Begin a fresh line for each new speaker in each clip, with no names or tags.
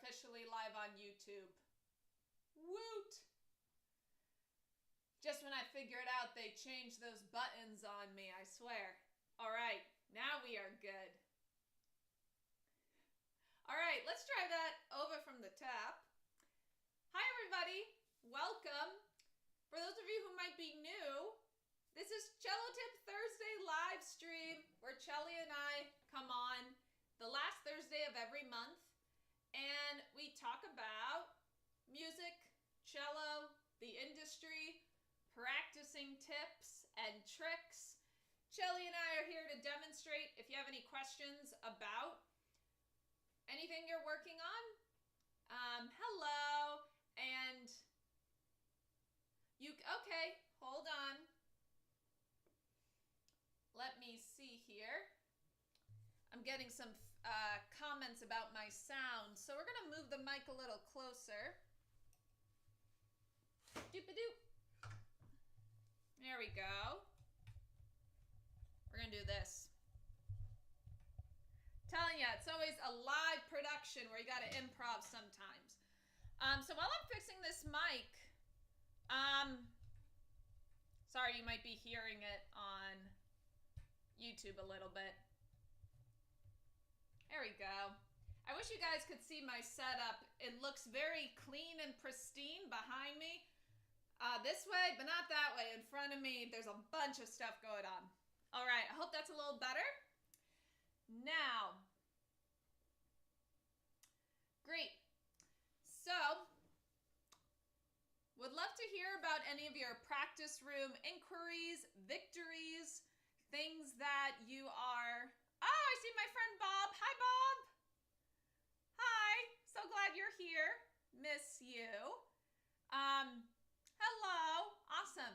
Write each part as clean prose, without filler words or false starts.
officially live on YouTube. Woot! Just when I figured out they changed those buttons on me, I swear. All right, now we are good. All right, let's try that over from the top. Hi, everybody. Welcome. For those of you who might be new, this is Cello Tip Thursday live stream where Chelly and I come on the last Thursday of every month and we talk about music, cello, the industry, practicing tips and tricks. Chelly and I are here to demonstrate. If you have any questions about anything you're working on, hello, and okay, hold on. Let me see here. I'm getting some comments about my sound, so we're gonna move the mic a little closer. Doop-a-doop. There we go. We're gonna do this. Telling you, it's always a live production where you gotta improv sometimes. So while I'm fixing this mic, sorry, you might be hearing it on YouTube a little bit. There we go. I wish you guys could see my setup. It looks very clean and pristine behind me. This way, but not that way. In front of me, there's a bunch of stuff going on. All right, I hope that's a little better. Now, great. So, would love to hear about any of your practice room inquiries, victories, things that you are... Oh, I see my friend Bob. Hi, Bob. Hi. So glad you're here. Miss you. Hello. Awesome.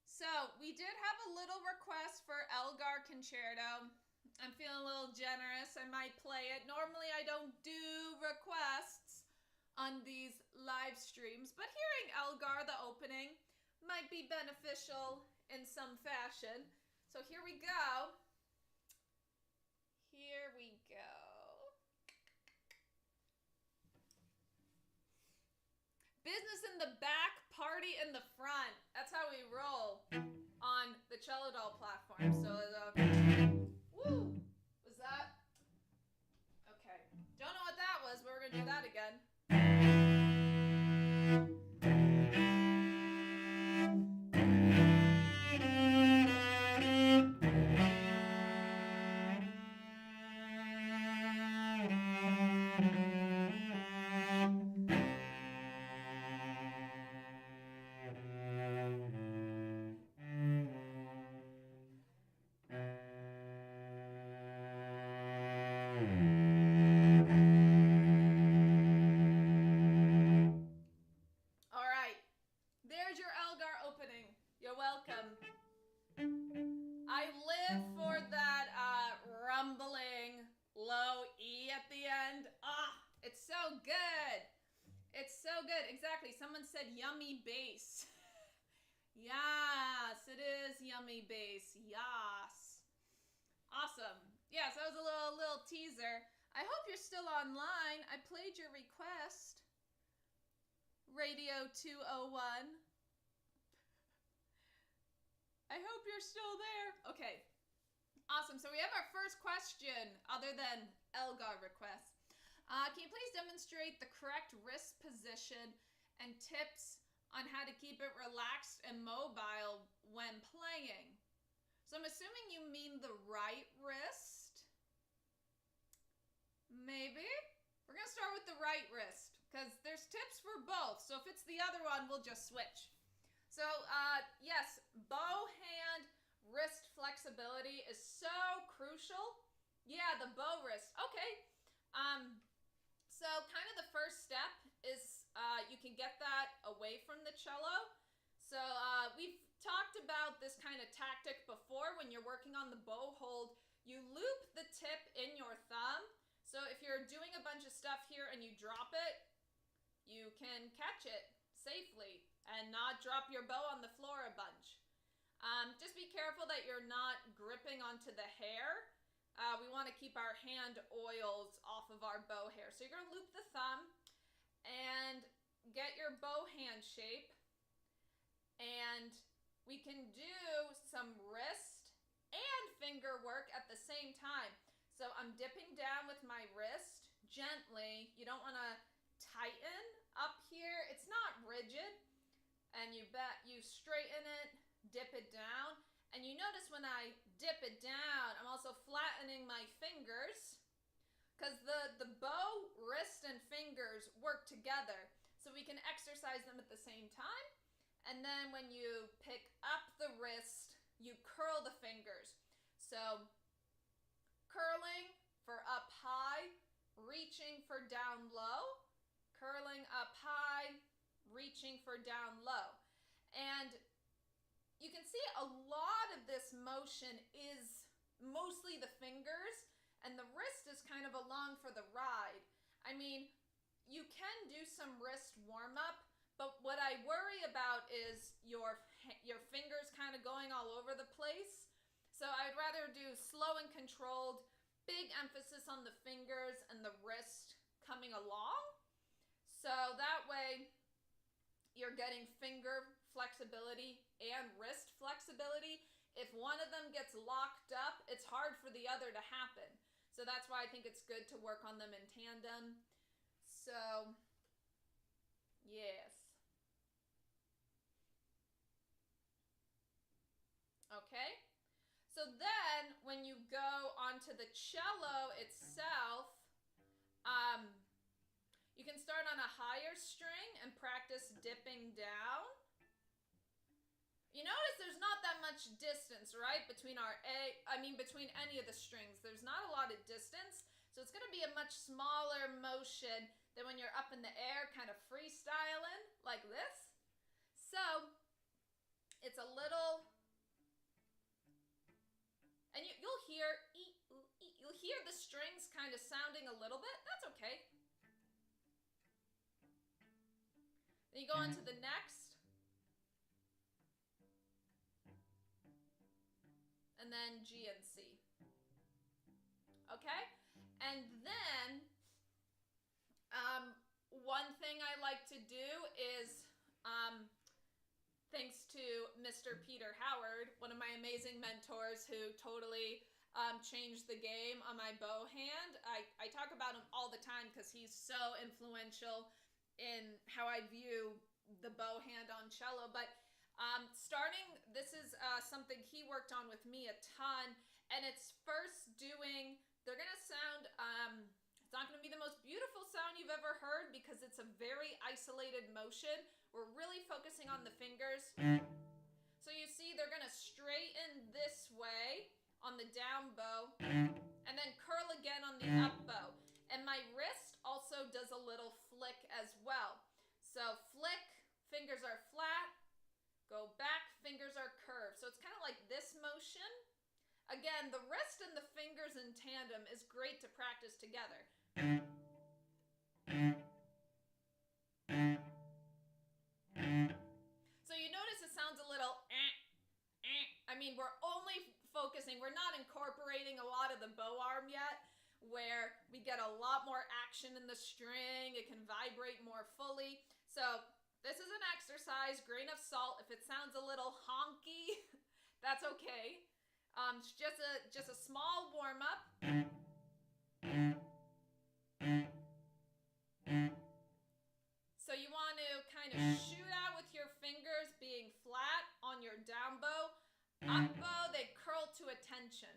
So we did have a little request for Elgar Concerto. I'm feeling a little generous. I might play it. Normally I don't do requests on these live streams, but hearing Elgar, the opening, might be beneficial in some fashion. So here we go. Here we go. Business in the back, party in the front. That's how we roll on the Cello Doll platform. So, woo! Was that? Okay. Don't know what that was, but we're gonna do that again. I live for that rumbling low E at the end. Ah, it's so good. It's so good. Exactly. Someone said yummy bass. Yes, it is yummy bass. Yes. Awesome. Yes, that was a little teaser. I hope you're still online. I played your request. Radio 201. I hope you're still there. Okay. Awesome. So we have our first question other than Elgar requests. Can you please demonstrate the correct wrist position and tips on how to keep it relaxed and mobile when playing? So I'm assuming you mean the right wrist. Maybe. We're going to start with the right wrist because there's tips for both. So if it's the other one, we'll just switch. So, yes, bow hand wrist flexibility is so crucial. Yeah, the bow wrist. Okay. So kind of the first step is you can get that away from the cello. So we've talked about this kind of tactic before when you're working on the bow hold. You loop the tip in your thumb. So if you're doing a bunch of stuff here and you drop it, you can catch it safely and not drop your bow on the floor a bunch. Just be careful that you're not gripping onto the hair we want to keep our hand oils off of our bow hair. So you're going to loop the thumb and get your bow hand shape. And we can do some wrist and finger work at the same time. So I'm dipping down with my wrist gently. You don't want to tighten up here. It's not rigid. And you straighten it, dip it down. And you notice when I dip it down, I'm also flattening my fingers because the bow, wrist, and fingers work together. So we can exercise them at the same time. And then when you pick up the wrist, you curl the fingers. So curling for up high, reaching for down low, curling up high, reaching for down low. And you can see a lot of this motion is mostly the fingers, and the wrist is kind of along for the ride. I mean, you can do some wrist warm-up, but what I worry about is your fingers kind of going all over the place. So I'd rather do slow and controlled, big emphasis on the fingers and the wrist coming along. So that way you're getting finger flexibility and wrist flexibility. If one of them gets locked up, it's hard for the other to happen. So that's why I think it's good to work on them in tandem. So, yes. Okay. So then when you go onto the cello itself, you can start on a higher string and practice dipping down. You notice there's not that much distance, right, between between any of the strings. There's not a lot of distance, so it's going to be a much smaller motion than when you're up in the air, kind of freestyling like this. So it's a little, and you'll hear the strings kind of sounding a little bit. That's okay. Then you go on to the next. And then G and C. Okay? And then one thing I like to do is, thanks to Mr. Peter Howard, one of my amazing mentors who totally changed the game on my bow hand. I talk about him all the time because he's so influential in how I view the bow hand on cello. But this is something he worked on with me a ton, and it's first doing, they're going to sound, it's not going to be the most beautiful sound you've ever heard because it's a very isolated motion. We're really focusing on the fingers. So you see they're going to straighten this way on the down bow and then curl again on the up bow. And my wrist also does a little flick as well. So flick, fingers are flat. Go back, fingers are curved. So it's kind of like this motion. Again, the wrist and the fingers in tandem is great to practice together. So you notice it sounds a little I mean, we're only focusing, we're not incorporating a lot of the bow arm yet, where we get a lot more action in the string. It can vibrate more fully. So this is an exercise, grain of salt. If it sounds a little honky, that's okay. It's just a small warm up. So you want to kind of shoot out with your fingers being flat on your down bow. Up bow, they curl to attention.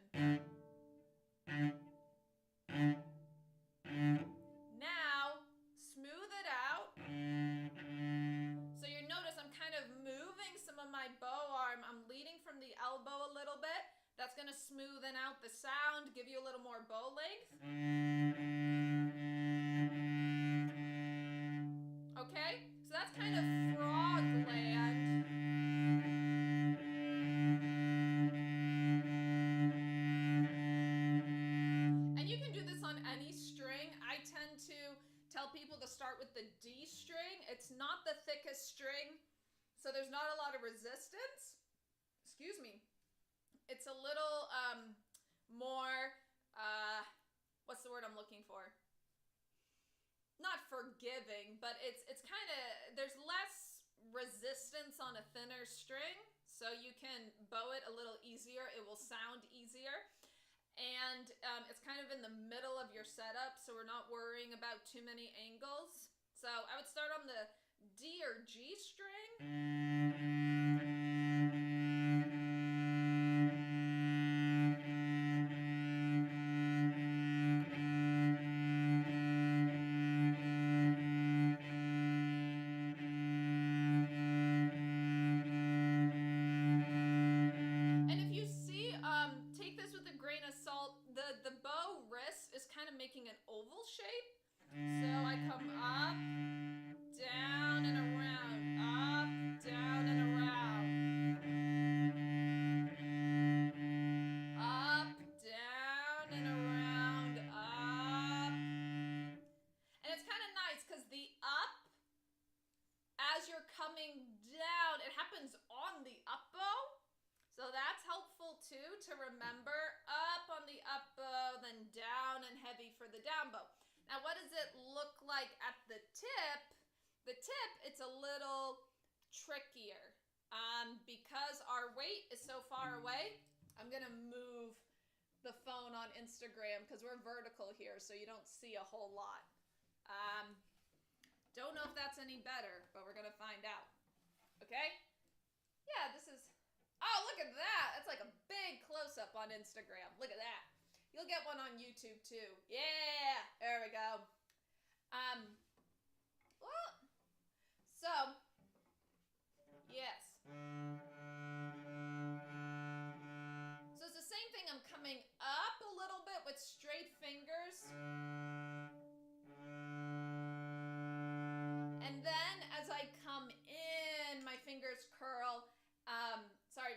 Now, smooth it out. So you notice I'm kind of moving some of my bow arm. I'm leading from the elbow a little bit. That's going to smoothen out the sound, give you a little more bow length. Okay, so that's kind of frog land. And you can do this on any string. I tend to tell people to start with the D string. It's not the thickest string, so there's not a lot of resistance. Excuse me. It's a little more what's the word I'm looking for? Not forgiving, but it's kind of, there's less resistance on a thinner string, so you can bow it a little easier. It will sound easier. And it's kind of in the middle of your setup, so we're not worrying about too many angles. So I would start on the D or G string. The bow wrist is kind of making an oval shape. So I come up, down, and around. Up, down, and around. Up, down, and around. Up. And it's kind of nice because the up, as you're coming down, it happens on the up bow. So that's helpful too to remember. Up on the up bow, then down and heavy for the down bow. Now what does it look like at the tip? The tip, it's a little trickier. Because our weight is so far away, I'm going to move the phone on Instagram because we're vertical here so you don't see a whole lot. Don't know if that's any better, but we're going to find out. Okay? Yeah, this is... Oh, look at that. That's like a big close-up on Instagram. Look at that. You'll get one on YouTube too. Yeah, there we go. Well, so, yes. So it's the same thing. I'm coming up a little bit with straight fingers. And then as I come in, my fingers curl.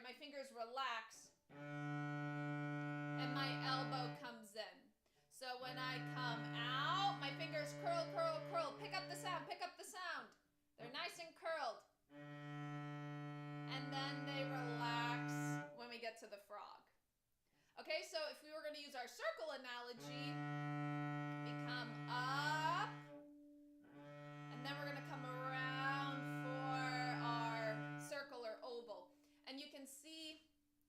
My fingers relax and my elbow comes in. So when I come out, my fingers curl, curl, curl. Pick up the sound, pick up the sound. They're nice and curled. And then they relax when we get to the frog. Okay, so if we were going to use our circle analogy, we come up, and then we're going to come around for our circle or oval. And you can see,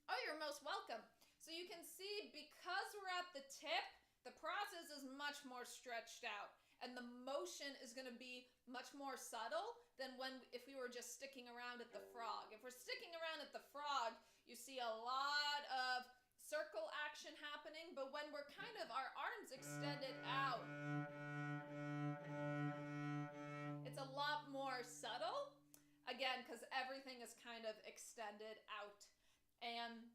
oh, you're most welcome. So you can see because we're at the tip, the process is much more stretched out. And the motion is going to be much more subtle than if we were just sticking around at the frog. If we're sticking around at the frog, you see a lot of circle action happening. But when we're kind of our arms extended out, it's a lot more subtle. Again, because everything is kind of extended out. And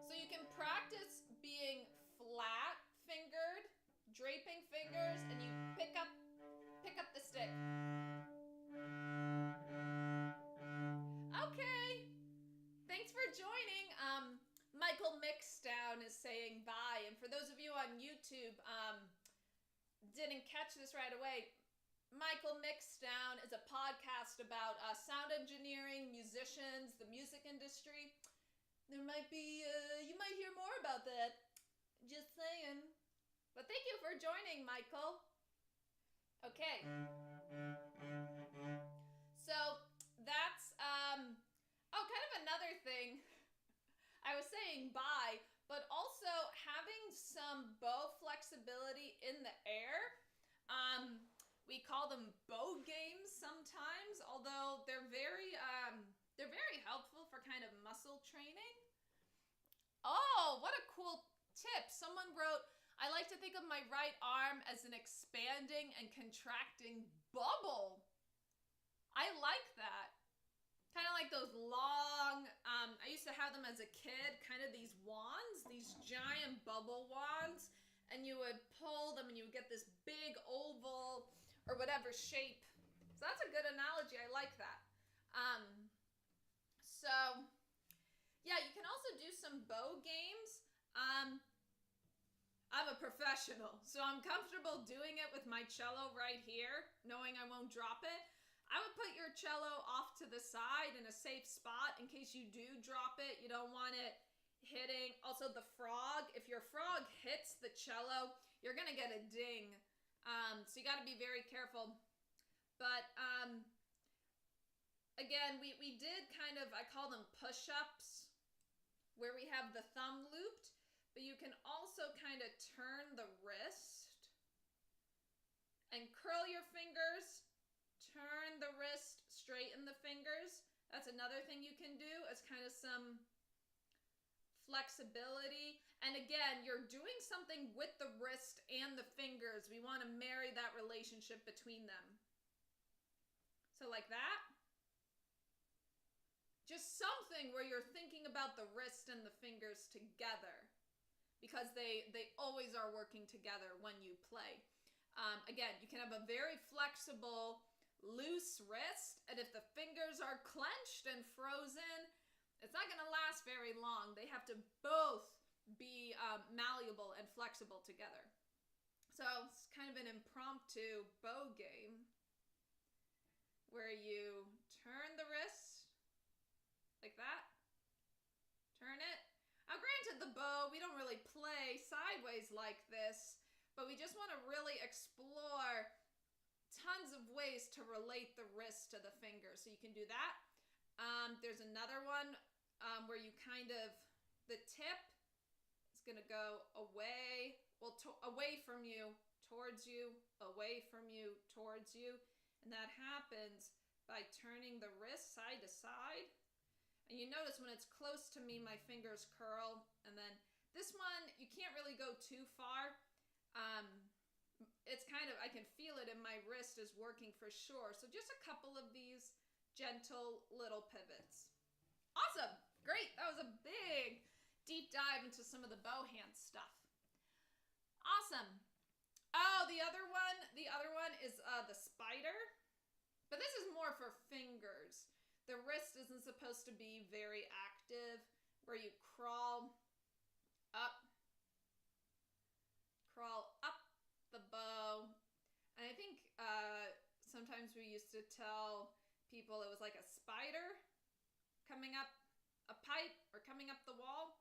so you can practice being flat-fingered, draping fingers, and you pick up the stick. Okay. Thanks for joining. Michael Mixdown is saying bye. And for those of you on YouTube, didn't catch this right away, Michael Mixdown is a podcast about sound engineering, musicians, the music industry. There might be, you might hear more about that. Just saying. But thank you for joining, Michael. Okay. So that's, kind of another thing. I was saying bye, but also having some bow flexibility in the air. We call them bow games sometimes, although they're very helpful for kind of muscle training. Oh, what a cool tip. Someone wrote, I like to think of my right arm as an expanding and contracting bubble. I like that. Kind of like those long, I used to have them as a kid, kind of these wands, these giant bubble wands, and you would pull them and you would get this big oval or whatever shape. So that's a good analogy. I like that. So yeah, you can also do some bow games. I'm a professional, so I'm comfortable doing it with my cello right here, knowing I won't drop it. I would put your cello off to the side in a safe spot in case you do drop it. You don't want it hitting. Also the frog, if your frog hits the cello, you're going to get a ding. So you got to be very careful. But again, we did kind of, I call them push-ups, where we have the thumb looped, but you can also kind of turn the wrist and curl your fingers, turn the wrist, straighten the fingers. That's another thing you can do as kind of some flexibility. And again, you're doing something with the wrist and the fingers. We want to marry that relationship between them. So like that. Just something where you're thinking about the wrist and the fingers together, because they always are working together when you play. Again, you can have a very flexible, loose wrist, and if the fingers are clenched and frozen, it's not going to last very long. They have to both be malleable and flexible together. So it's kind of an impromptu bow game where you turn the wrist like that, turn it. Now granted, the bow, we don't really play sideways like this, but we just want to really explore tons of ways to relate the wrist to the finger. So you can do that. There's another one where you kind of, the tip is going to go away, well, away from you, towards you, away from you, towards you. And that happens by turning the wrist side to side. And you notice when it's close to me, my fingers curl. And then this one, you can't really go too far. It's kind of, I can feel it in my wrist is working for sure. So just a couple of these gentle little pivots. Awesome. Great. That was a big deep dive into some of the bow hand stuff. Awesome. Oh, the other one is the spider. But this is more for fingers. The wrist isn't supposed to be very active, where you crawl up the bow. And I think sometimes we used to tell people it was like a spider coming up a pipe or coming up the wall.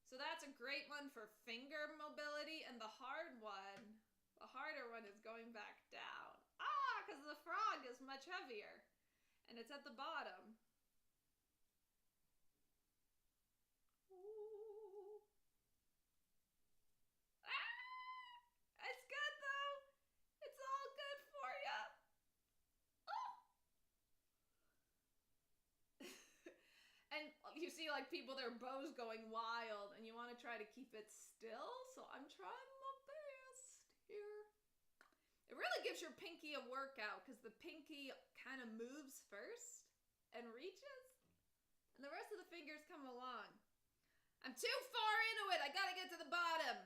So that's a great one for finger mobility. And the harder one is going back down. Because the frog is much heavier. And it's at the bottom. Ooh. It's good though. It's all good for you. Oh. And you see like people, their bows going wild and you want to try to keep it still. So I'm trying my best here. It really gives your pinky a workout because the pinky kind of moves first and reaches, and the rest of the fingers come along. I'm too far into it. I gotta get to the bottom.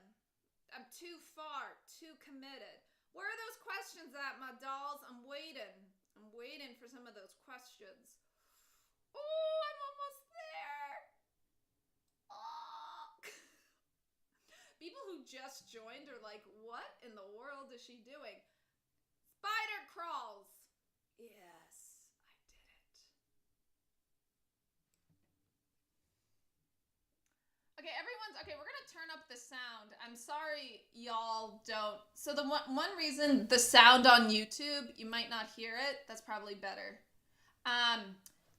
I'm too far, too committed. Where are those questions at, my dolls? I'm waiting. I'm waiting for some of those questions. Oh, I'm almost there. Oh. People who just joined are like, what in the world is she doing? Spider crawls. Yes, I did it. Okay, we're going to turn up the sound. I'm sorry y'all don't. So the one reason the sound on YouTube, you might not hear it. That's probably better.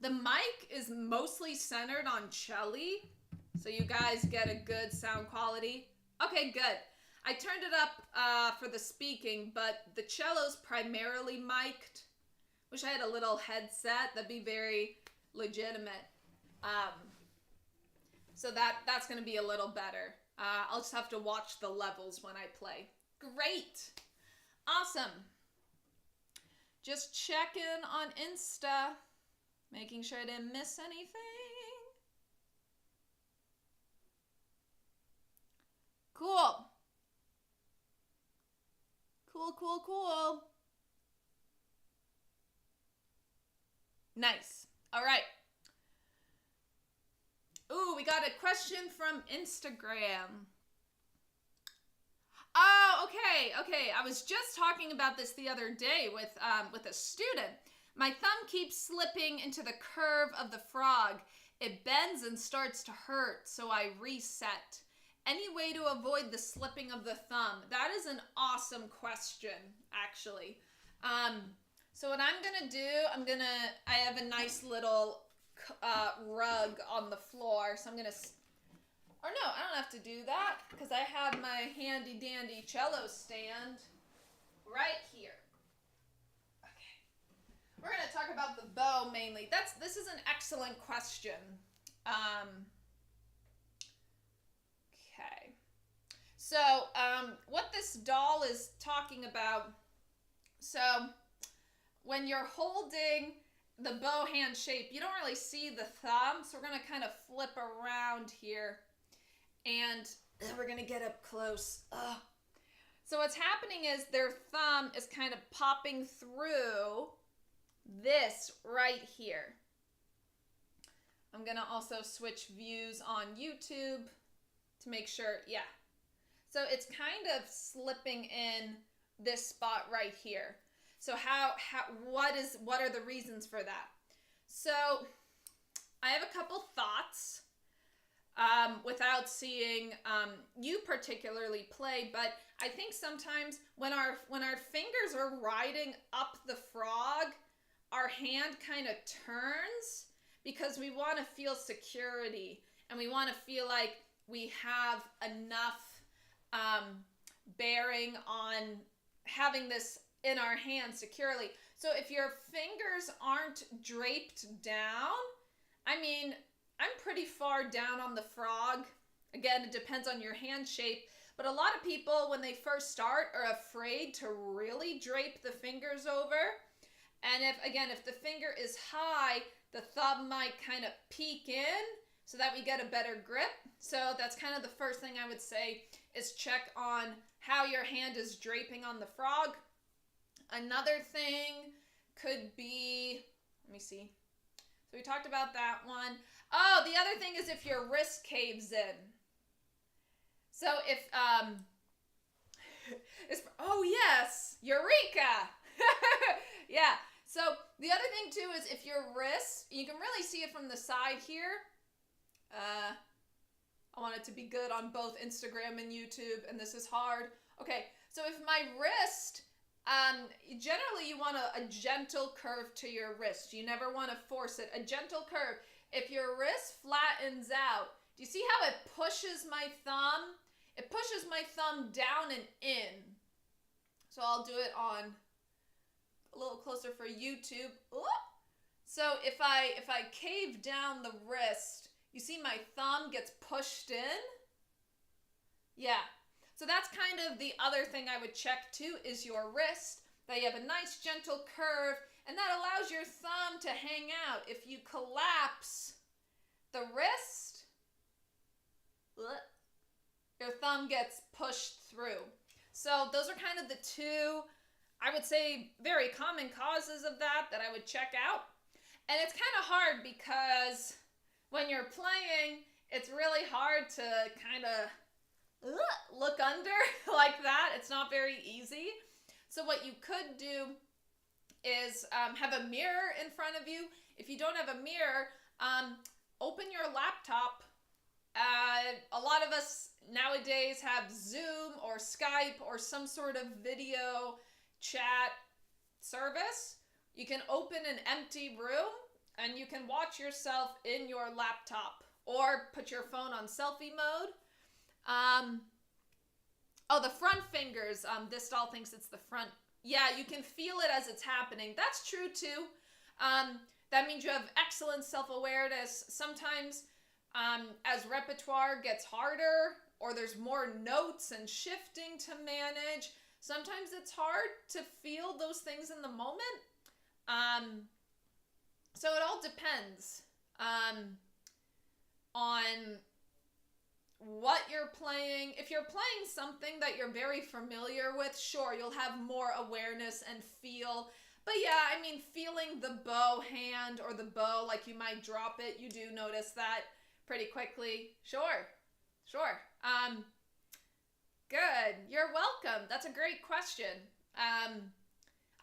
The mic is mostly centered on Chelly, so you guys get a good sound quality. Okay, good. I turned it up for the speaking, but the cello's primarily mic'd. Wish I had a little headset. That'd be very legitimate. So that's going to be a little better. I'll just have to watch the levels when I play. Great. Awesome. Just checking on Insta, making sure I didn't miss anything. Cool. Cool. Nice. All right. Ooh, we got a question from Instagram. Oh, okay. I was just talking about this the other day with a student. My thumb keeps slipping into the curve of the frog. It bends and starts to hurt, so I reset. Any way to avoid the slipping of the thumb? That is an awesome question, actually. So what I'm gonna do, I have a nice little rug on the floor, so I'm gonna, or no, I don't have to do that, because I have my handy dandy cello stand right here. Okay. We're gonna talk about the bow mainly. This is an excellent question. Okay. So, what this doll is talking about, so when you're holding the bow hand shape, you don't really see the thumb, so we're going to kind of flip around here, and we're going to get up close. Ugh. So what's happening is their thumb is kind of popping through this right here. I'm going to also switch views on YouTube to make sure, yeah. So it's kind of slipping in this spot right here. So what are the reasons for that? So I have a couple thoughts without seeing you particularly play, but I think sometimes when our fingers are riding up the frog, our hand kind of turns because we want to feel security and we want to feel like we have enough bearing on having this in our hand securely. So if your fingers aren't draped down, I mean, I'm pretty far down on the frog. Again, it depends on your hand shape, but a lot of people when they first start are afraid to really drape the fingers over. And if the finger is high, the thumb might kind of peek in so that we get a better grip. So that's kind of the first thing I would say is check on how your hand is draping on the frog. Another thing could be, let me see. So we talked about that one. Oh, the other thing is if your wrist caves in. So if, oh yes, Eureka! Yeah, so the other thing too is if your wrist, you can really see it from the side here. I want it to be good on both Instagram and YouTube, and this is hard. Okay, so if my wrist, generally you want a gentle curve to your wrist. You never want to force it. A gentle curve. If your wrist flattens out, do you see how it pushes my thumb? It pushes my thumb down and in. So I'll do it on a little closer for YouTube. So if I cave down the wrist, you see my thumb gets pushed in? Yeah. So that's kind of the other thing I would check too is your wrist, that you have a nice gentle curve, and that allows your thumb to hang out. If you collapse the wrist, your thumb gets pushed through. So those are kind of the two, I would say, very common causes of that I would check out. And it's kind of hard because when you're playing, it's really hard to kind of look under like that. It's not very easy. So what you could do is have a mirror in front of you. If you don't have a mirror, open your laptop. A lot of us nowadays have Zoom or Skype or some sort of video chat service. You can open an empty room and you can watch yourself in your laptop or put your phone on selfie mode. Oh, the front fingers. This doll thinks it's the front. Yeah, you can feel it as it's happening. That's true too. That means you have excellent self-awareness. Sometimes as repertoire gets harder or there's more notes and shifting to manage, sometimes it's hard to feel those things in the moment. So it all depends on what you're playing. If you're playing something that you're very familiar with, sure, you'll have more awareness and feel. But yeah, I mean, feeling the bow hand or the bow, like you might drop it, you do notice that pretty quickly. Sure. Good. You're welcome. That's a great question.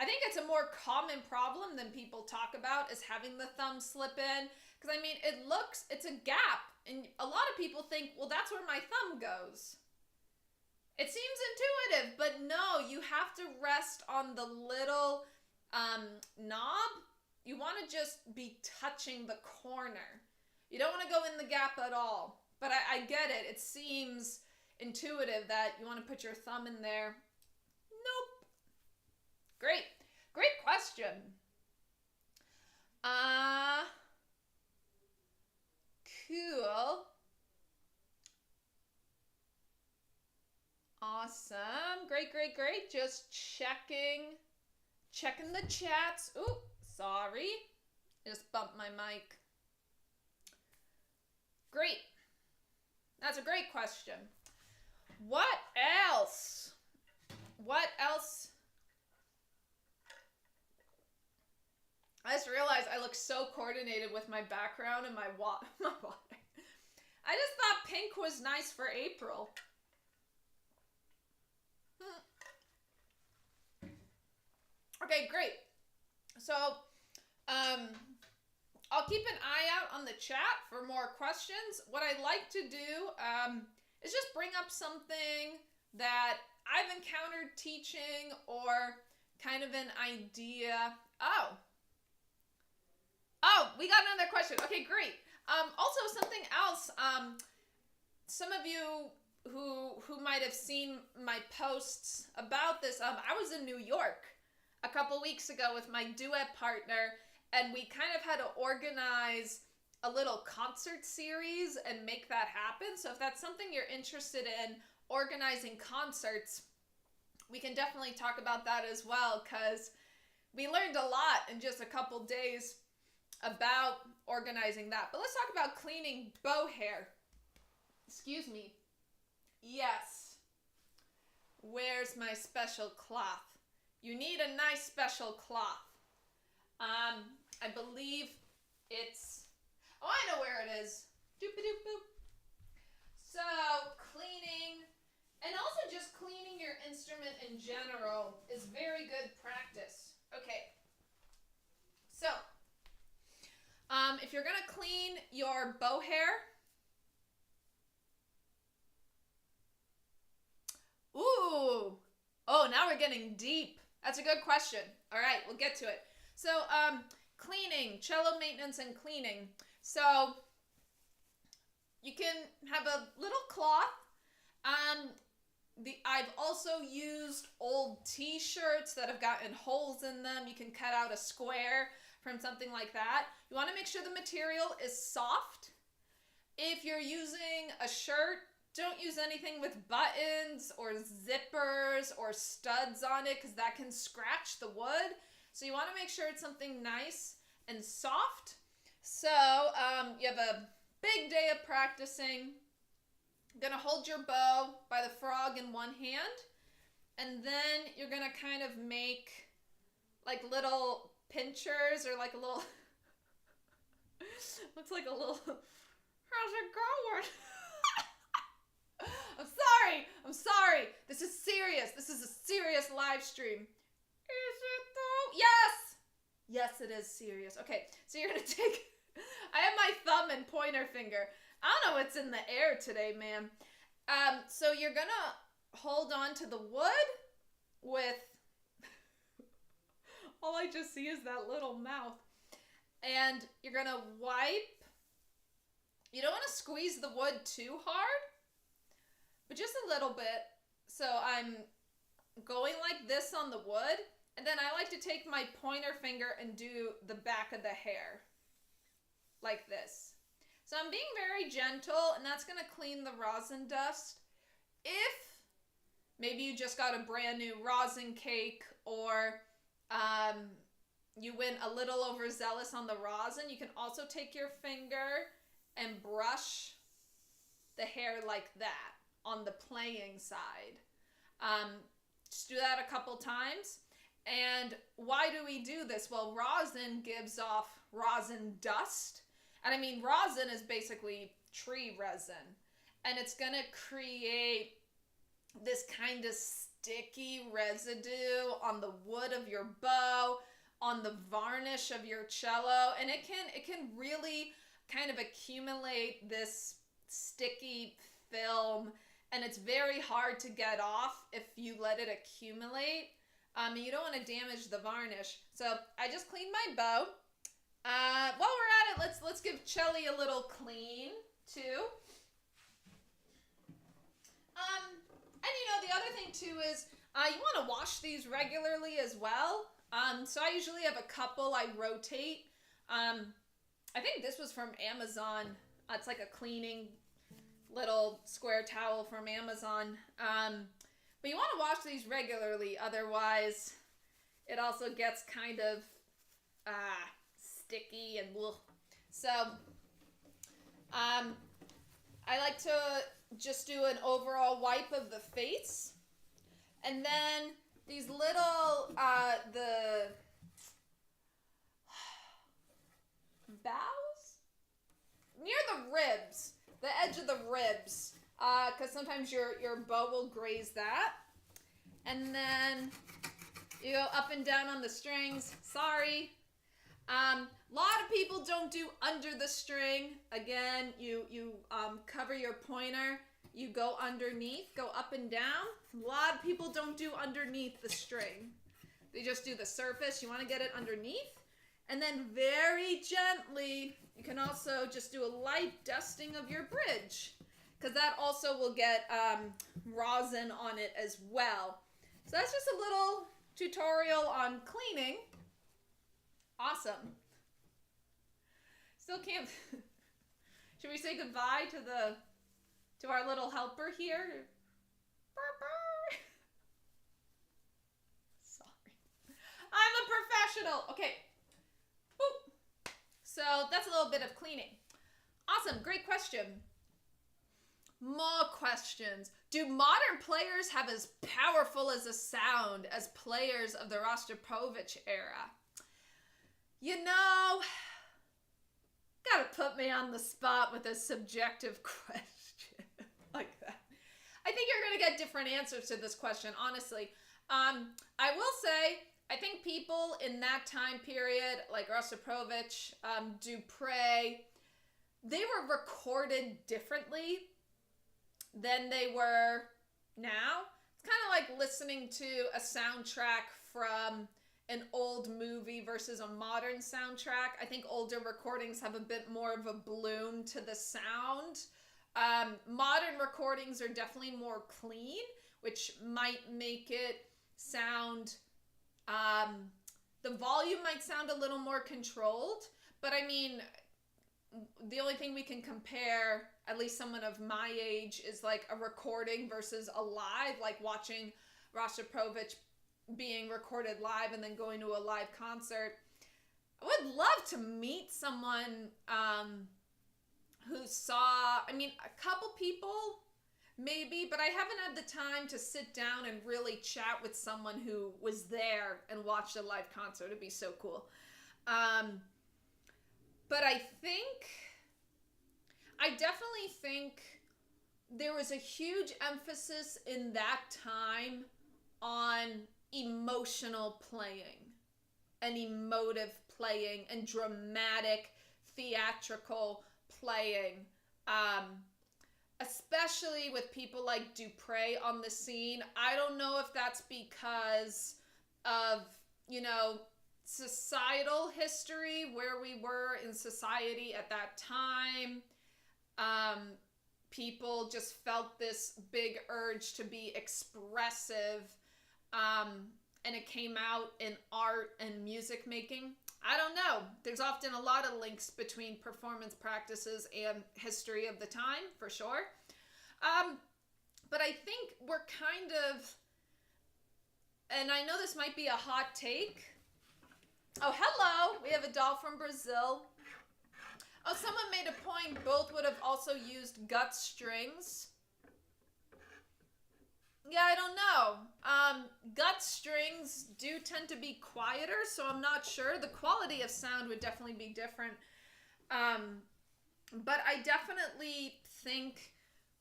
I think it's a more common problem than people talk about, is having the thumb slip in. Because I mean, it's a gap. And a lot of people think, well, that's where my thumb goes. It seems intuitive, but no, you have to rest on the little knob. You want to just be touching the corner. You don't want to go in the gap at all. But I get it. It seems intuitive that you want to put your thumb in there. Nope. Great. Great question. Cool. Awesome. Great, great, great. Just checking the chats. Ooh, sorry. I just bumped my mic. Great. That's a great question. What else? What else? I just realized I look so coordinated with my background and my water. I just thought pink was nice for April. Okay, great. So, I'll keep an eye out on the chat for more questions. What I like to do is just bring up something that I've encountered teaching, or kind of an idea. Oh, we got another question. Okay, great. Also, something else. Some of you who might have seen my posts about this, I was in New York a couple weeks ago with my duet partner, and we kind of had to organize a little concert series and make that happen. So if that's something you're interested in, organizing concerts, we can definitely talk about that as well, because we learned a lot in just a couple days about organizing that. But let's talk about cleaning bow hair. Excuse me. Yes. Where's my special cloth? You need a nice special cloth. I believe it's... Oh, I know where it is. Doop-a-doop-boop. So, cleaning, and also just cleaning your instrument in general is very good practice. Okay. So, if you're going to clean your bow hair... Ooh. Oh, now we're getting deep. That's a good question. All right, we'll get to it. So, cleaning, cello maintenance and cleaning. So, you can have a little cloth. I've also used old t-shirts that have gotten holes in them. You can cut out a square from something like that. You want to make sure the material is soft. If you're using a shirt, don't use anything with buttons or zippers or studs on it, because that can scratch the wood. So you want to make sure it's something nice and soft. So you have a big day of practicing. You're going to hold your bow by the frog in one hand, and then you're going to kind of make like little pinchers, or like a little looks like a little how's it going? I'm sorry. This is serious. This is a serious live stream. Is it though? Yes, it is serious. Okay, so you're gonna take I have my thumb and pointer finger. I don't know what's in the air today, man. So you're gonna hold on to the wood with all I just see is that little mouth. And you're gonna wipe. You don't want to squeeze the wood too hard, but just a little bit. So I'm going like this on the wood, and then I like to take my pointer finger and do the back of the hair like this. So I'm being very gentle, and that's going to clean the rosin dust. If maybe you just got a brand new rosin cake, or you went a little overzealous on the rosin, you can also take your finger and brush the hair like that on the playing side. Just do that a couple times. And why do we do this? Well, rosin gives off rosin dust. And I mean, rosin is basically tree resin. And it's going to create this kind of sticky residue on the wood of your bow, on the varnish of your cello, and it can really kind of accumulate this sticky film, and it's very hard to get off if you let it accumulate. You don't want to damage the varnish. So I just cleaned my bow. While we're at it, let's give Chelly a little clean too. And the other thing too is you want to wash these regularly as well. So I usually have a couple I rotate. I think this was from Amazon. It's like a cleaning little square towel from Amazon. But you want to wash these regularly, otherwise it also gets kind of sticky and ugh. So I like to just do an overall wipe of the face, and then these little the bows near the ribs, the edge of the ribs, because sometimes your bow will graze that. And then you go up and down on the strings. Sorry. A lot of people don't do under the string. Again, you cover your pointer, you go underneath, go up and down. A lot of people don't do underneath the string. They just do the surface. You want to get it underneath. And then very gently, you can also just do a light dusting of your bridge, because that also will get rosin on it as well. So that's just a little tutorial on cleaning. Awesome. Still can't. Should we say goodbye to our little helper here? Sorry. I'm a professional. Okay. Boop. So that's a little bit of cleaning. Awesome. Great question. More questions. Do modern players have as powerful as a sound as players of the Rostropovich era? Gotta put me on the spot with a subjective question like that. I think you're gonna get different answers to this question, honestly. I will say, I think people in that time period, like Rostropovich, Dupre, they were recorded differently than they were now. It's kind of like listening to a soundtrack from an old movie versus a modern soundtrack. I think older recordings have a bit more of a bloom to the sound. Modern recordings are definitely more clean, which might make it sound, the volume might sound a little more controlled, but I mean, the only thing we can compare, at least someone of my age, is like a recording versus a live, like watching Rostropovich being recorded live and then going to a live concert. I would love to meet someone who saw, a couple people maybe, but I haven't had the time to sit down and really chat with someone who was there and watched a live concert. It'd be so cool. But I definitely think there was a huge emphasis in that time on emotional playing and emotive playing and dramatic theatrical playing, especially with people like Dupre on the scene. I don't know if that's because of, societal history, where we were in society at that time. People just felt this big urge to be expressive, and it came out in art and music making. I don't know. There's often a lot of links between performance practices and history of the time, for sure. But I think we're kind of, and I know this might be a hot take. Oh, hello. We have a doll from Brazil. Oh, someone made a point. Both would have also used gut strings. Yeah, I don't know. Gut strings do tend to be quieter, so I'm not sure. The quality of sound would definitely be different. But I definitely think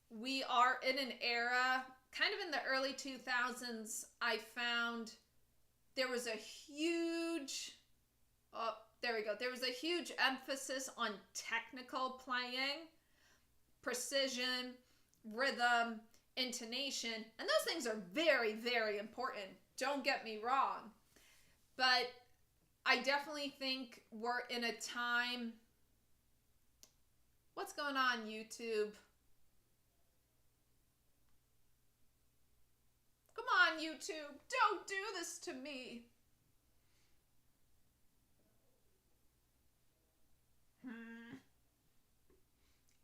we are in an era kind of in the early 2000s, I found there was a huge, there was a huge emphasis on technical playing, precision, rhythm, intonation, and those things are very, very important. Don't get me wrong. But I definitely think we're in a time... What's going on, YouTube? Come on, YouTube. Don't do this to me.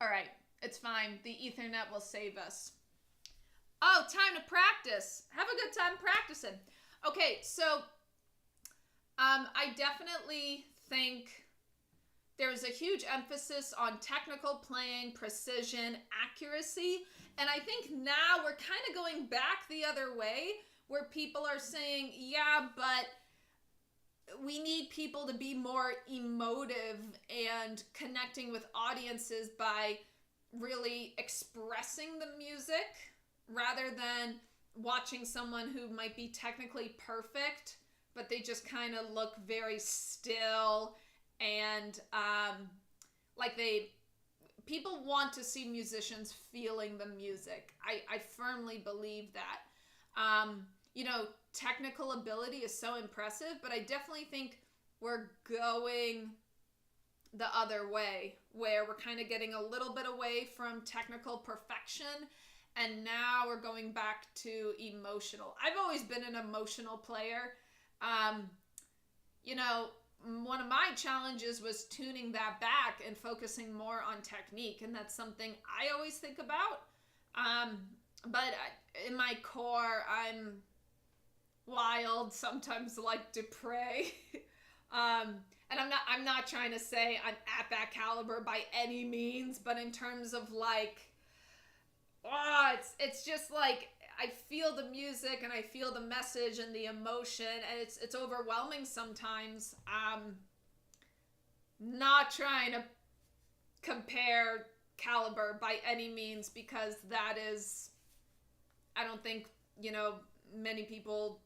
All right. It's fine. The Ethernet will save us. Oh, time to practice. Have a good time practicing. Okay, so I definitely think there's a huge emphasis on technical playing, precision, accuracy. And I think now we're kind of going back the other way, where people are saying, yeah, but we need people to be more emotive and connecting with audiences by really expressing the music rather than watching someone who might be technically perfect, but they just kind of look very still and people want to see musicians feeling the music. I firmly believe that. Technical ability is so impressive, but I definitely think we're going the other way, where we're kind of getting a little bit away from technical perfection, and now we're going back to emotional. I've always been an emotional player. One of my challenges was tuning that back and focusing more on technique, and that's something I always think about. But in my core, I'm wild, sometimes like Dupre. And I'm not trying to say I'm at that caliber by any means, but in terms of it's just like I feel the music and I feel the message and the emotion, and it's overwhelming sometimes. Not trying to compare caliber by any means, because that is, I don't think, many people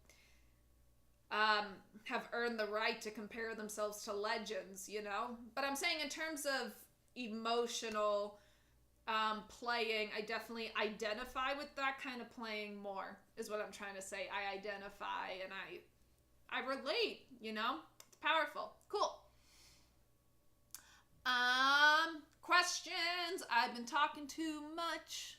have earned the right to compare themselves to legends, But I'm saying in terms of emotional playing, I definitely identify with that kind of playing more, is what I'm trying to say. I identify and I relate, It's powerful. Cool. Questions. I've been talking too much.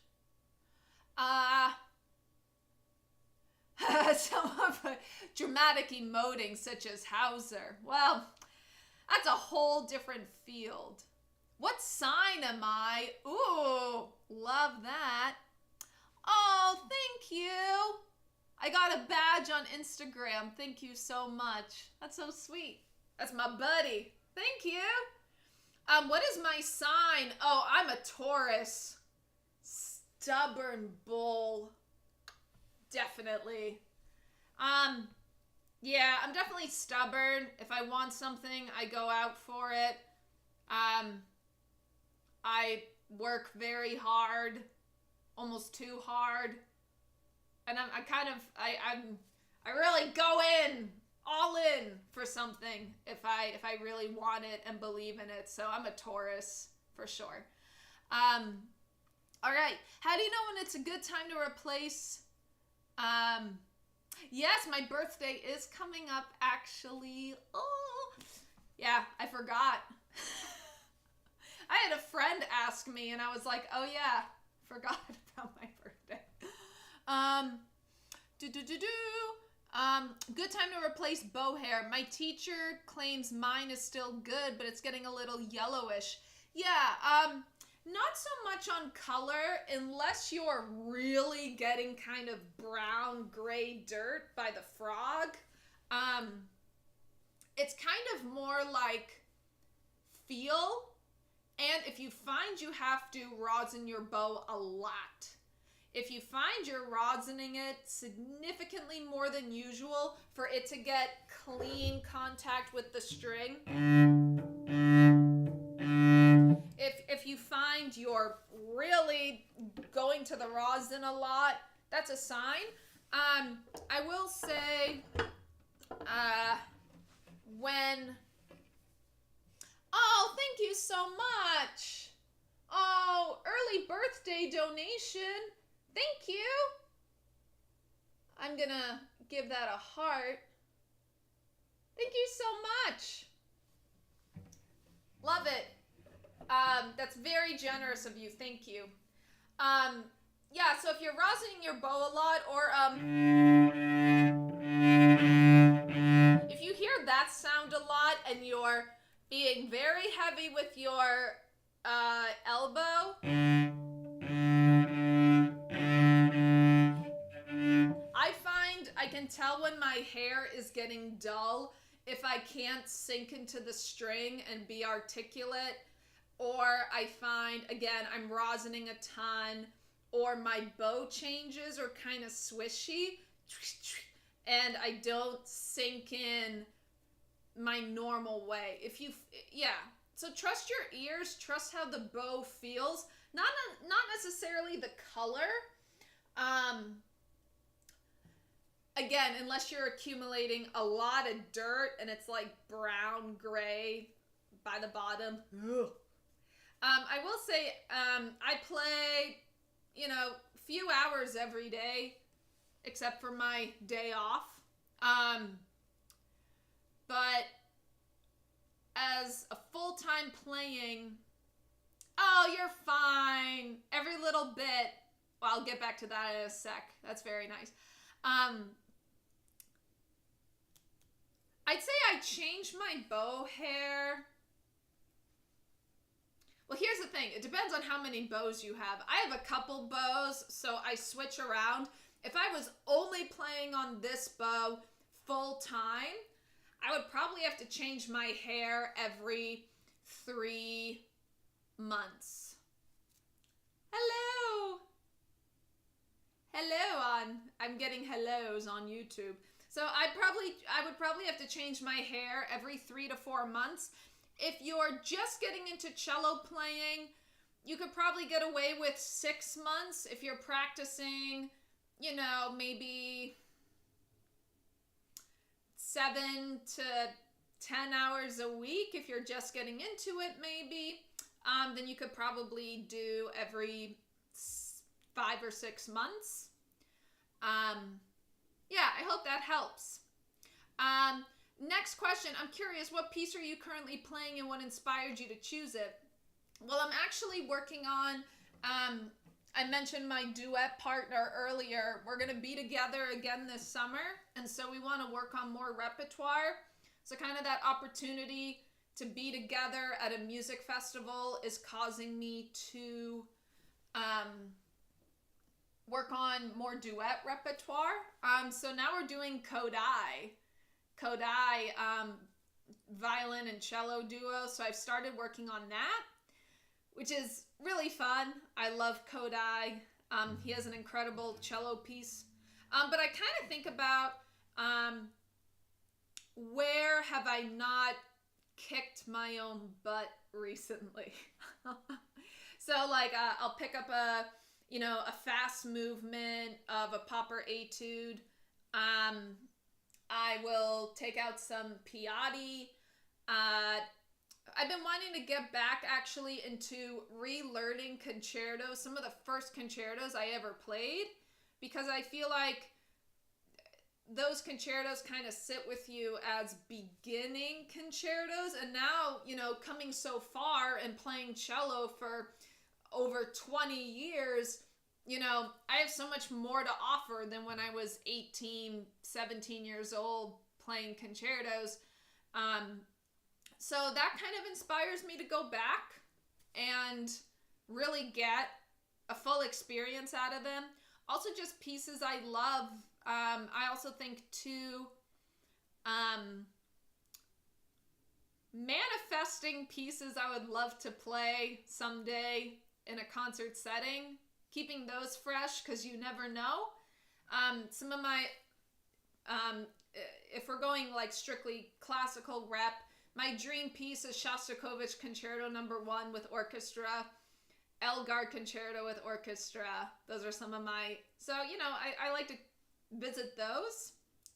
Some of the dramatic emoting, such as Hauser. Well, that's a whole different field. What sign am I? Ooh, love that. Oh, thank you. I got a badge on Instagram. Thank you so much. That's so sweet. That's my buddy. Thank you. What is my sign? Oh, I'm a Taurus. Stubborn bull. Definitely. Yeah, I'm definitely stubborn. If I want something, I go out for it. I work very hard, almost too hard. And I really go in, all in for something if I really want it and believe in it. So I'm a Taurus for sure. All right. How do you know when it's a good time to replace? Yes, my birthday is coming up, actually. Oh, yeah, I forgot. I had a friend ask me, and I was like, oh yeah, forgot about my birthday. Good time to replace bow hair. My teacher claims mine is still good, but it's getting a little yellowish. Yeah, not so much on color, unless you're really getting kind of brown, gray dirt by the frog. It's kind of more like feel. And if you find you have to rosin your bow a lot, if you find you're rosining it significantly more than usual for it to get clean contact with the string, if you find you're really going to the rosin a lot, that's a sign. I will say, when, oh, thank you so much. Oh, early birthday donation. Thank you. I'm gonna give that a heart. Thank you so much. Love it. That's very generous of you. Thank you. Yeah, so if you're rosining your bow a lot, or if you hear that sound a lot and you're being very heavy with your elbow, I find I can tell when my hair is getting dull if I can't sink into the string and be articulate, or I find, again, I'm rosining a ton, or my bow changes are kind of swishy, and I don't sink in my normal way. Yeah. So trust your ears, trust how the bow feels, not necessarily the color. Again, unless you're accumulating a lot of dirt and it's like brown, gray by the bottom. Ugh. I will say, I play, a few hours every day, except for my day off. But as a full-time playing, oh, you're fine. Every little bit. Well, I'll get back to that in a sec. That's very nice. I'd say I changed my bow hair. Well, here's the thing. It depends on how many bows you have. I have a couple bows, so I switch around. If I was only playing on this bow full time, I would probably have to change my hair every 3 months. Hello. Hello I'm getting hellos on YouTube. So I would probably have to change my hair every 3 to 4 months. If you're just getting into cello playing, you could probably get away with 6 months if you're practicing, maybe 7 to 10 hours a week. If you're just getting into it, maybe, then you could probably do every 5 or 6 months. Yeah, I hope that helps. Next question. I'm curious, what piece are you currently playing and what inspired you to choose it? Well, I'm actually working on, I mentioned my duet partner earlier. We're going to be together again this summer, and so we want to work on more repertoire. So kind of that opportunity to be together at a music festival is causing me to work on more duet repertoire. So now we're doing Kodai, violin and cello duo. So I've started working on that, which is really fun. I love Kodai. He has an incredible cello piece. But I kind of think about where have I not kicked my own butt recently? So like I'll pick up a fast movement of a Popper etude. I will take out some Piatti. I've been wanting to get back actually into relearning concertos, some of the first concertos I ever played, because I feel like those concertos kind of sit with you as beginning concertos. And now, coming so far and playing cello for over 20 years, I have so much more to offer than when I was 18, 17 years old playing concertos. So that kind of inspires me to go back and really get a full experience out of them. Also just pieces I love. I also think too, manifesting pieces I would love to play someday in a concert setting, keeping those fresh because you never know. Some of my, if we're going like strictly classical rep, my dream piece is Shostakovich Concerto No. 1 with orchestra. Elgar Concerto with Orchestra. Those are some of my, so, you know, I like to visit those,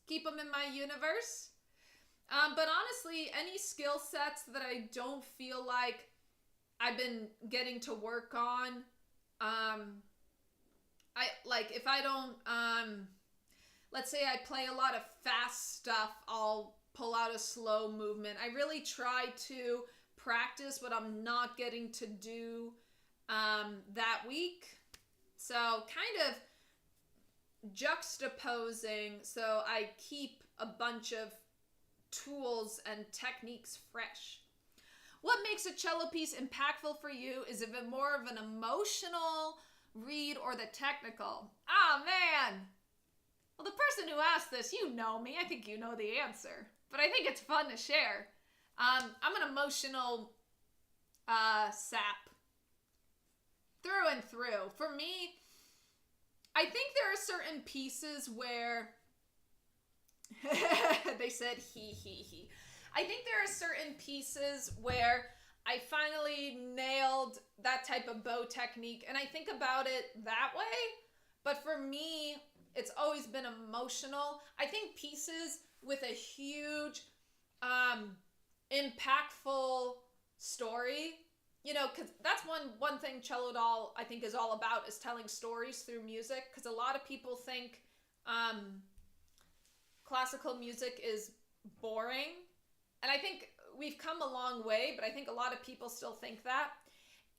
keep them in my universe. But honestly, any skill sets that I don't feel like I've been getting to work on, I like, if I don't, let's say I play a lot of fast stuff, I'll pull out a slow movement. I really try to practice what I'm not getting to do that week. So kind of juxtaposing, so I keep a bunch of tools and techniques fresh. What makes a cello piece impactful for you? Is it more of an emotional read or the technical? Oh man! Well, the person who asked this, you know me. I think you know the answer. But I think it's fun to share. I'm an emotional sap. Through and through. For me, I think there are certain pieces where... they said he. I think there are certain pieces where I finally nailed that type of bow technique, and I think about it that way. But for me, it's always been emotional. I think pieces with a huge, impactful story, you know, because that's one thing Cello Doll, I think, is all about, is telling stories through music. Because a lot of people think classical music is boring. And I think we've come a long way, but I think a lot of people still think that.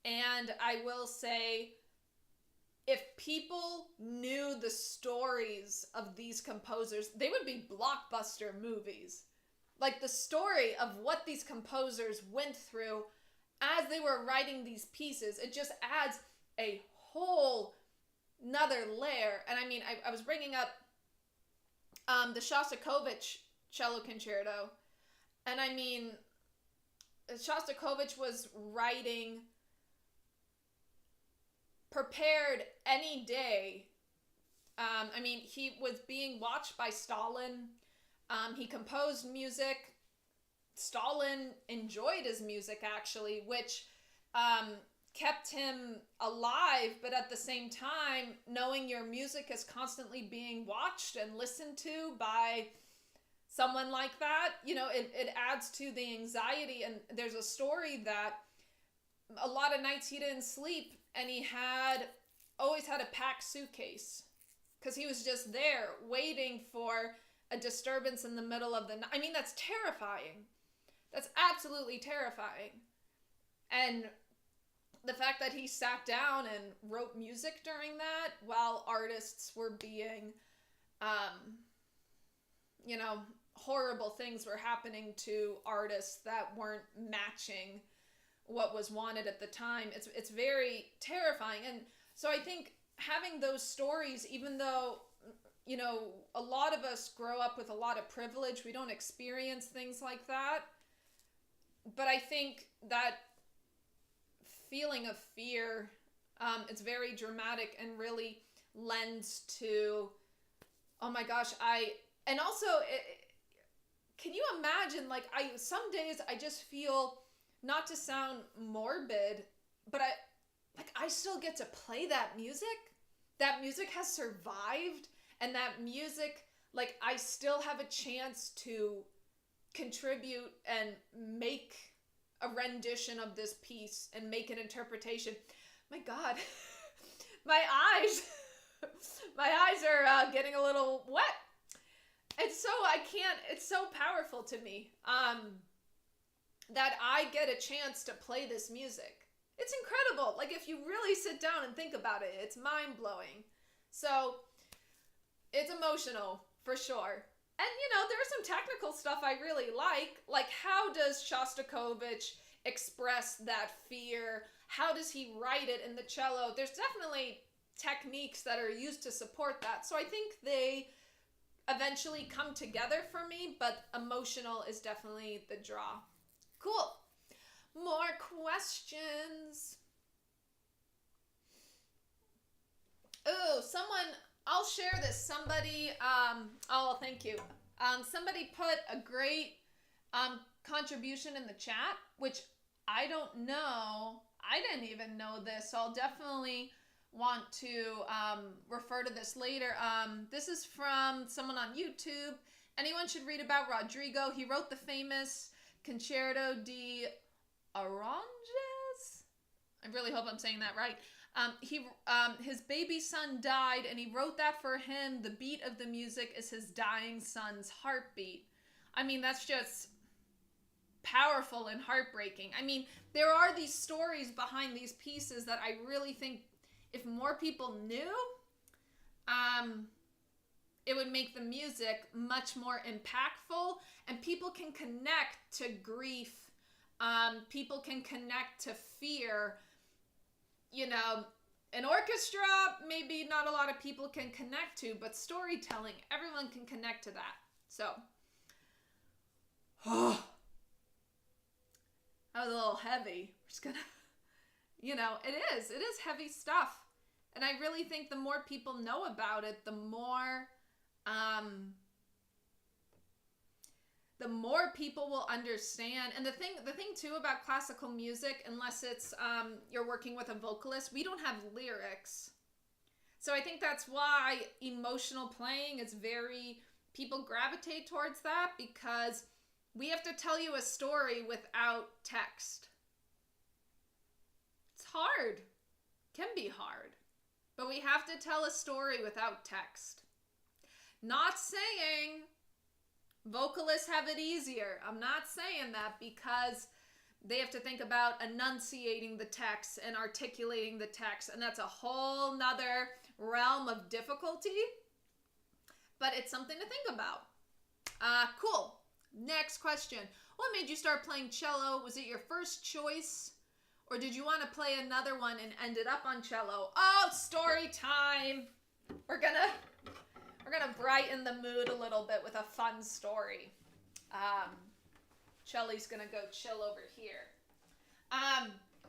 And I will say, if people knew the stories of these composers, they would be blockbuster movies. Like the story of what these composers went through as they were writing these pieces, it just adds a whole nother layer. And I mean, I was bringing up the Shostakovich Cello Concerto. And I mean, Shostakovich was writing prepared any day. I mean, he was being watched by Stalin. He composed music. Stalin enjoyed his music, actually, which kept him alive. But at the same time, knowing your music is constantly being watched and listened to by someone like that, you know, it adds to the anxiety. And there's a story that a lot of nights he didn't sleep, and he always had a packed suitcase because he was just there waiting for a disturbance in the middle of the night. I mean, that's terrifying. That's absolutely terrifying. And the fact that he sat down and wrote music during that while artists were being, you know, horrible things were happening to artists that weren't matching what was wanted at the time. It's very terrifying. And so I think having those stories, even though, you know, a lot of us grow up with a lot of privilege, we don't experience things like that. But I think that feeling of fear, it's very dramatic and really lends to, oh my gosh, and also, can you imagine, like, some days I just feel, not to sound morbid, but I still get to play that music. That music has survived, and that music, like, I still have a chance to contribute and make a rendition of this piece and make an interpretation. My God, my eyes are getting a little wet. It's so powerful to me that I get a chance to play this music. It's incredible. Like, if you really sit down and think about it, it's mind-blowing. So it's emotional for sure. And, you know, there's some technical stuff I really like how does Shostakovich express that fear? How does he write it in the cello? There's definitely techniques that are used to support that. So I think they eventually come together for me, but emotional is definitely the draw. Cool. More questions. Oh, I'll share this. Somebody, oh, thank you. Somebody put a great contribution in the chat, which I don't know. I didn't even know this, so I'll definitely want to refer to this later. This is from someone on YouTube. Anyone should read about Rodrigo. He wrote the famous Concerto de Aranjuez. I really hope I'm saying that right. His baby son died, and he wrote that for him. The beat of the music is his dying son's heartbeat. I mean, that's just powerful and heartbreaking. I mean, there are these stories behind these pieces that I really think if more people knew, it would make the music much more impactful, and people can connect to grief. People can connect to fear. You know, an orchestra, maybe not a lot of people can connect to, but storytelling, everyone can connect to that. So, that was a little heavy. We're just gonna, it is heavy stuff. And I really think the more people know about it, the more people will understand. And the thing too about classical music, unless it's you're working with a vocalist, we don't have lyrics. So I think that's why emotional playing is people gravitate towards that, because we have to tell you a story without text. It's hard. Can be hard. But we have to tell a story without text. Not saying vocalists have it easier. I'm not saying that, because they have to think about enunciating the text and articulating the text, and that's a whole nother realm of difficulty. But it's something to think about. Cool. Next question. What made you start playing cello? Was it your first choice, or did you want to play another one and ended up on cello? Oh, story time. We're gonna brighten the mood a little bit with a fun story. Shelly's gonna go chill over here.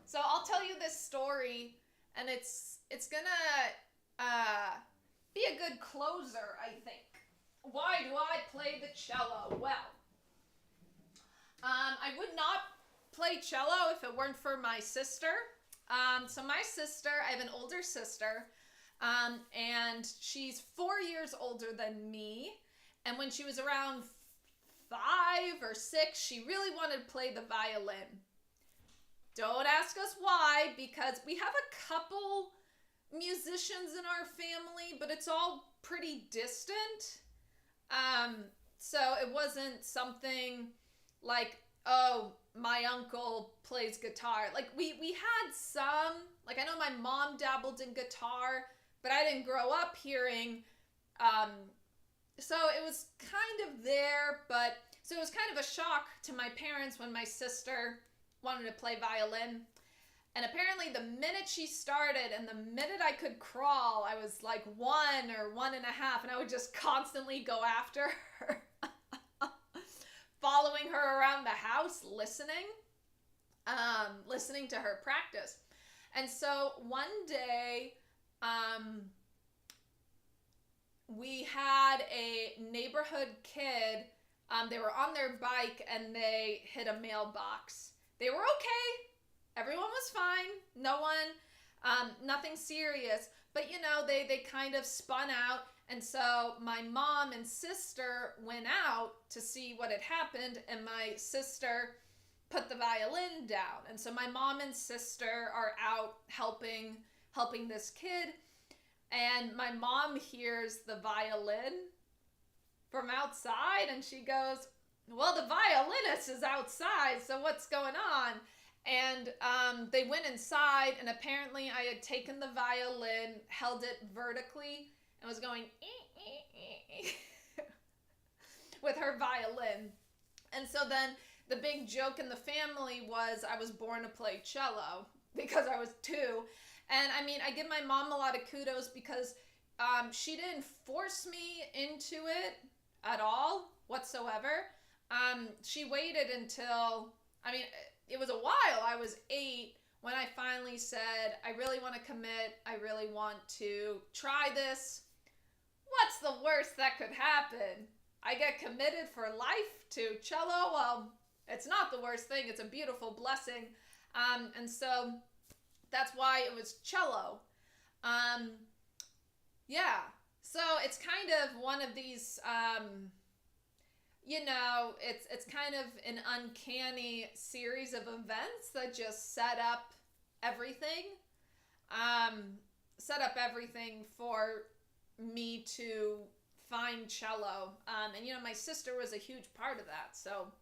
So I'll tell you this story, and it's gonna be a good closer, I think. Why do I play the cello? Well, I would not play cello if it weren't for my sister. So my sister, I have an older sister, and she's 4 years older than me. And when she was around 5 or 6, she really wanted to play the violin. Don't ask us why, because we have a couple musicians in our family, but it's all pretty distant. So it wasn't something like, oh, my uncle plays guitar. Like we had some, like I know my mom dabbled in guitar, but I didn't grow up hearing, so it was kind of there, but so it was kind of a shock to my parents when my sister wanted to play violin. And apparently the minute she started and the minute I could crawl, I was like 1 or 1.5, and I would just constantly go after her, following her around the house, listening to her practice. And so one day, we had a neighborhood kid, they were on their bike and they hit a mailbox. They were okay. Everyone was fine. No one, nothing serious. But they kind of spun out. And so my mom and sister went out to see what had happened, and my sister put the violin down. And so my mom and sister are out helping this kid, and my mom hears the violin from outside, and she goes, well, the violinist is outside, so what's going on? And they went inside, and apparently I had taken the violin, held it vertically, and was going with her violin. And so then the big joke in the family was I was born to play cello because I was 2. And I mean, I give my mom a lot of kudos because she didn't force me into it at all whatsoever. She waited until, it was a while. I was 8 when I finally said, I really want to commit. I really want to try this. What's the worst that could happen? I get committed for life to cello. Well, it's not the worst thing. It's a beautiful blessing. And so That's why it was cello. Yeah. So it's kind of one of these, it's kind of an uncanny series of events that just set up everything. For me to find cello. And my sister was a huge part of that. So,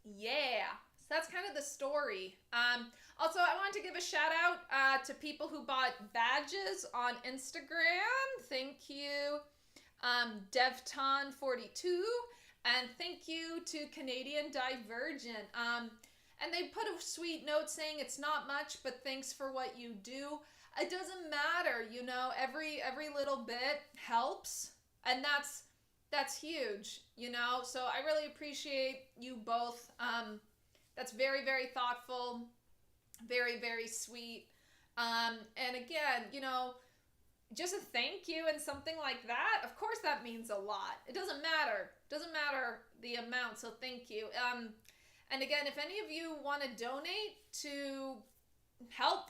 yeah. So that's kind of the story. Also, I wanted to give a shout out to people who bought badges on Instagram. Thank you, Devton42, and thank you to Canadian Divergent. And they put a sweet note saying it's not much, but thanks for what you do. It doesn't matter, every little bit helps, and that's huge, So I really appreciate you both. That's very, very thoughtful, very, very sweet. And again, just a thank you and something like that, of course that means a lot. It doesn't matter the amount, so thank you. And again, if any of you want to donate to help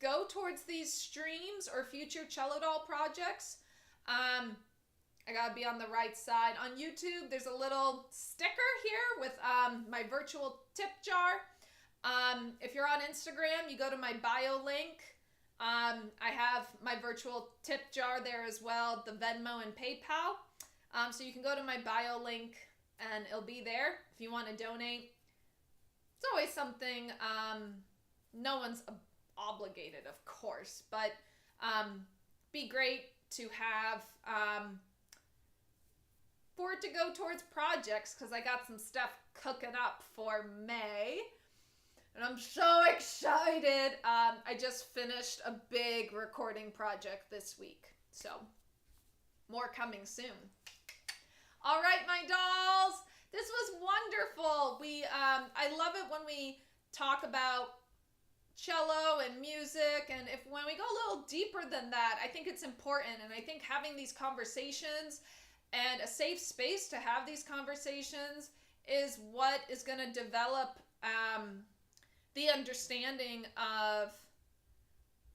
go towards these streams or future cello doll projects, I gotta be on the right side. On YouTube, there's a little sticker here with my virtual tip jar. If you're on Instagram, you go to my bio link. I have my virtual tip jar there as well, the Venmo and PayPal. So you can go to my bio link and it'll be there if you want to donate. It's always something, no one's obligated, of course, but be great to have for it to go towards projects, because I got some stuff cooking up for May, and I'm so excited. I just finished a big recording project this week, so more coming soon. All right, my dolls. This was wonderful. I love it when we talk about cello and music, and when we go a little deeper than that, I think it's important, and I think having these conversations and a safe space to have these conversations is what is going to develop the understanding of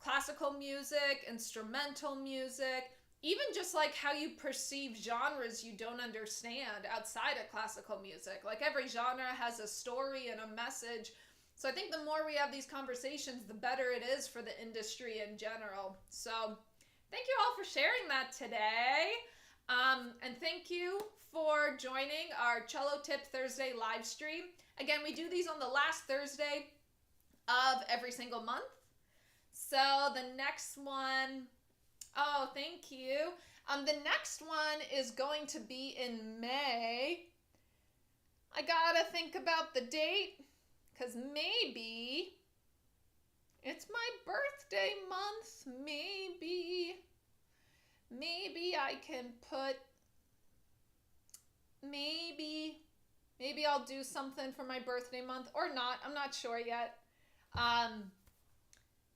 classical music, instrumental music, even just like how you perceive genres you don't understand outside of classical music. Like every genre has a story and a message. So I think the more we have these conversations, the better it is for the industry in general. So thank you all for sharing that today. And thank you for joining our Cello Tip Thursday live stream. Again, we do these on the last Thursday of every single month. So the next one, oh, thank you. The next one is going to be in May. I gotta think about the date, because maybe it's my birthday month. Maybe I can put, maybe I'll do something for my birthday month or not. I'm not sure yet.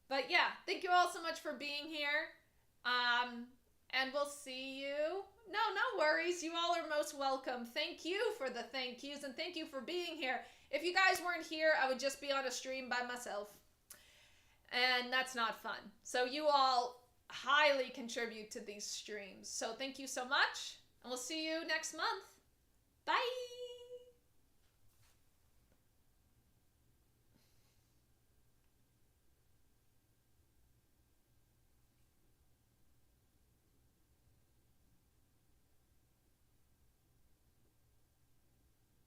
But yeah, thank you all so much for being here. And we'll see you. No worries. You all are most welcome. Thank you for the thank yous, and thank you for being here. If you guys weren't here, I would just be on a stream by myself. And that's not fun. So you all highly contribute to these streams. So thank you so much, and we'll see you next month. Bye.